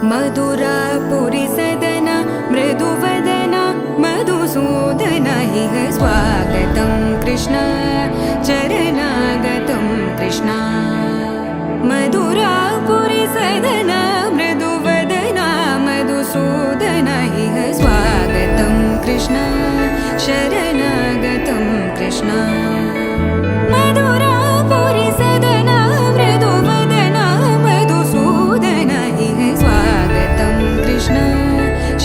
मधुरापुरी सदना मृदुवदना मधुसूदन इह स्वागतं कृष्ण चरणागतं कृष्ण मधुरापुरी सदना मृदुवदना मधुसूदन इह स्वागतं कृष्ण शरणागतं कृष्ण मधुरापुरी सदना मृदुवदना मधुसूदन इह स्वागतं कृष्ण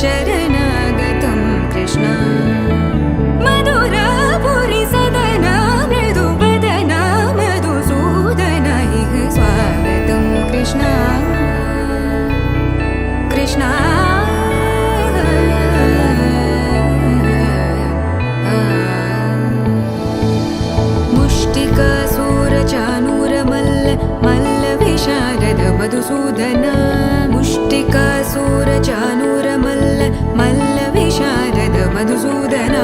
शरणागतं कृष्ण मधुरापुरी सदना मृदुवदना मधुसूदन इह स्वागतं कृष्ण कृष्ण मुष्टिकासूरचानूरमल्ल मल्लविशारद मधुसूदन मुष्टिकासूरचानूरमल्ल मल्लविशारद मधुसूदन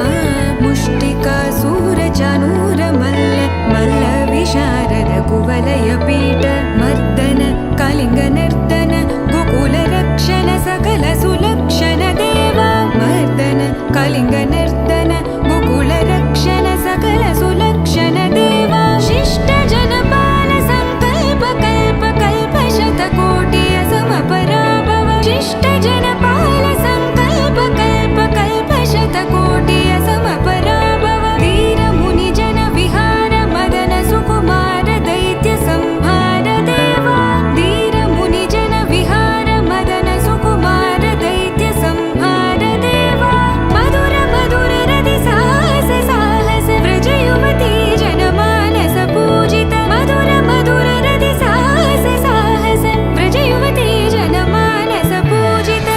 मुष्टिकासूरचानूरमल्ल मल्लविशारद कुवलयपीठ मर्दन कलिङ्गनर्दन गोकुलरक्षण सकल सुलक्षण देवा मर्दन कलिङ्गनर्दन गोकुलरक्षण सकल सुलक्षण देवा शिष्ट जनपाल संकल्प कल्प कल्प शतकोटि असमपराभव शिष्ट जनपाल संकल्प कल्प कल्प शतकोटि असमपराभव वीर मुनि जन विहार मदन सुकुमार दैत्य संहार देवा वीर मुनि जन विहार मदन सुकुमार दैत्य संहार देवा मधुर मधुर रति साहस साहस व्रज युवती जनमानस पूजित मधुर मधुर रति साहस साहस व्रज युवती जनमानस पूजित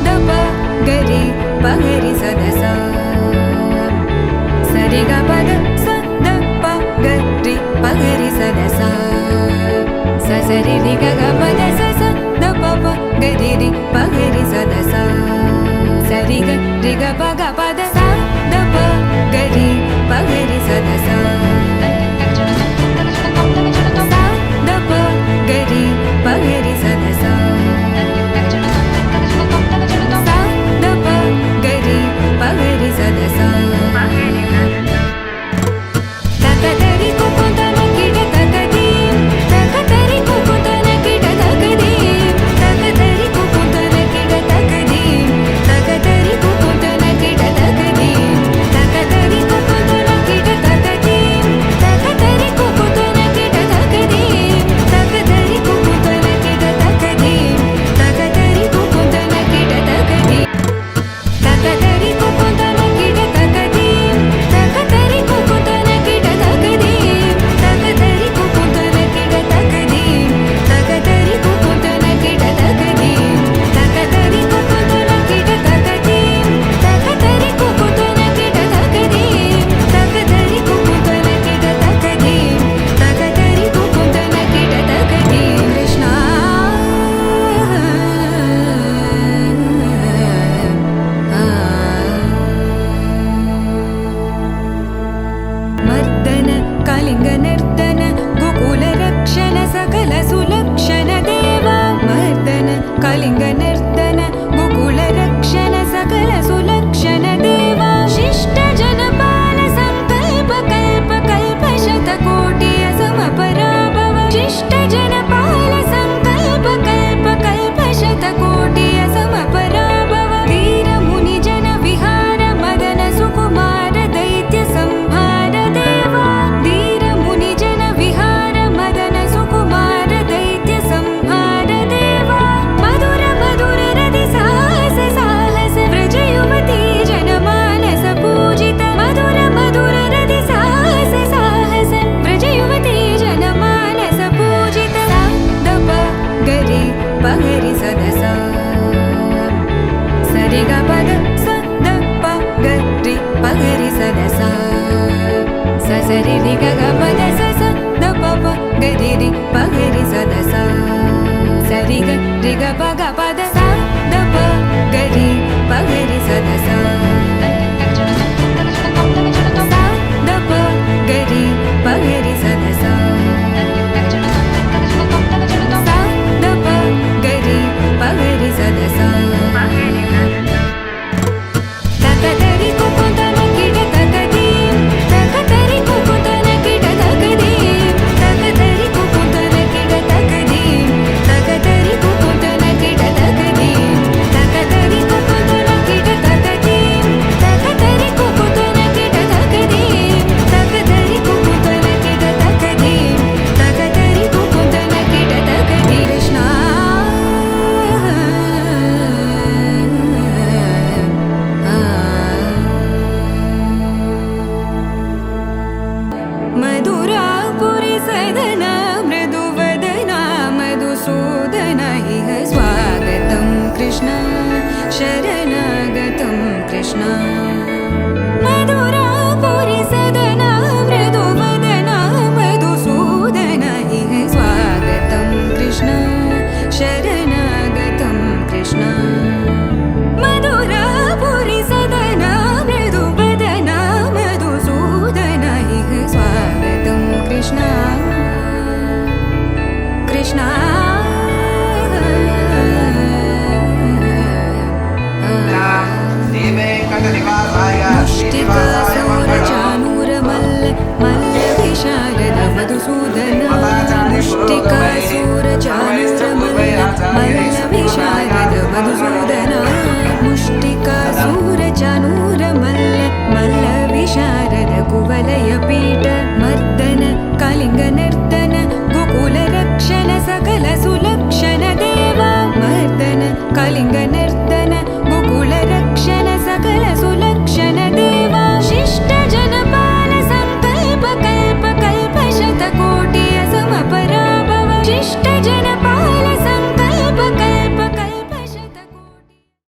दप गरि पगरि सदस सरि ग पद स द प गरि पगरि सदस स सरि रि ग ग पद स स द प प गरि रि पगरि सदस सरि ग रि ग प ग पद स द प गरि पगरि सदस द प गरि पगरि सदस द प गरि पगरि सदस तकतरि कुकुतन किट तकदीं तकतरि कुकुतन किट तकदीं तकतरि कुकुतन किट तकदीं तकतरि कुकुतन किट तकदीं तकतरि कुकुतन किट तकदीं तकतरि कुकुतन किट तकदीं तकतरि कुकुतन किट तकदीं तकतरि कुकुतन किट तकदीं तकतरि कुकुतन किट तकदीं तकतरि कुकुतन किट तकदीं तकतरि कुकुतन किट तकदीं तकतरि कुकुतन किट तकदीं तकतरि कुकुतन किट तकदीं तकतरि कुकुतन किट तकदीं तकतरि कुकुतन किट तकदीं तकतरि कुकुतन किट तकदीं कृष्ण मर्दन कलिङ्गनर्दन गोकुलरक्षण सकल सुलक्षण देवा मर्दन कलिङ्गनर्दन गोकुलरक्षण सकल सुलक्षण देवा शिष्ट जनपाल संकल्प कल्प कल्प शतकोटि असमपराभव शिष्ट जनपाल संकल्प कल्प कल्प शतकोटि असमपराभव वीर मुनि जन विहार मदन सुकुमार दैत्य संहार देवा वीर मुनि जन विहार मदन सुकुमार दैत्य शरणागतं कृष्ण मधुरापुरि सदना मृदुवदना मधुसूदन इह स्वागतं कृष्ण शरणागतं कृष्ण मधुरापुरि सदना मृदुवदना मधुसूदन इह स्वागतं कृष्ण कृष्ण मुष्टिकासूरचानूरमल्ल मल्लविशारद मधुसूदन मुष्टिकासूरचानूरमल्ल मल्लविशारद मधुसूदन मुष्टिकासूरचानूरमल्ल मल्लविशारद कुवलयपीठ मर्दन कलिङ्गनर्तन गोकुलरक्षण सकल सुलक्षण देवा मर्दन कलिङ्गनर्तन गोकुलरक्षण सकल सुलक्षण देवा शिष्ट जनपाल संकल्प कल्प कल्प शतकोटि असमपराभव शिष्ट जनपाल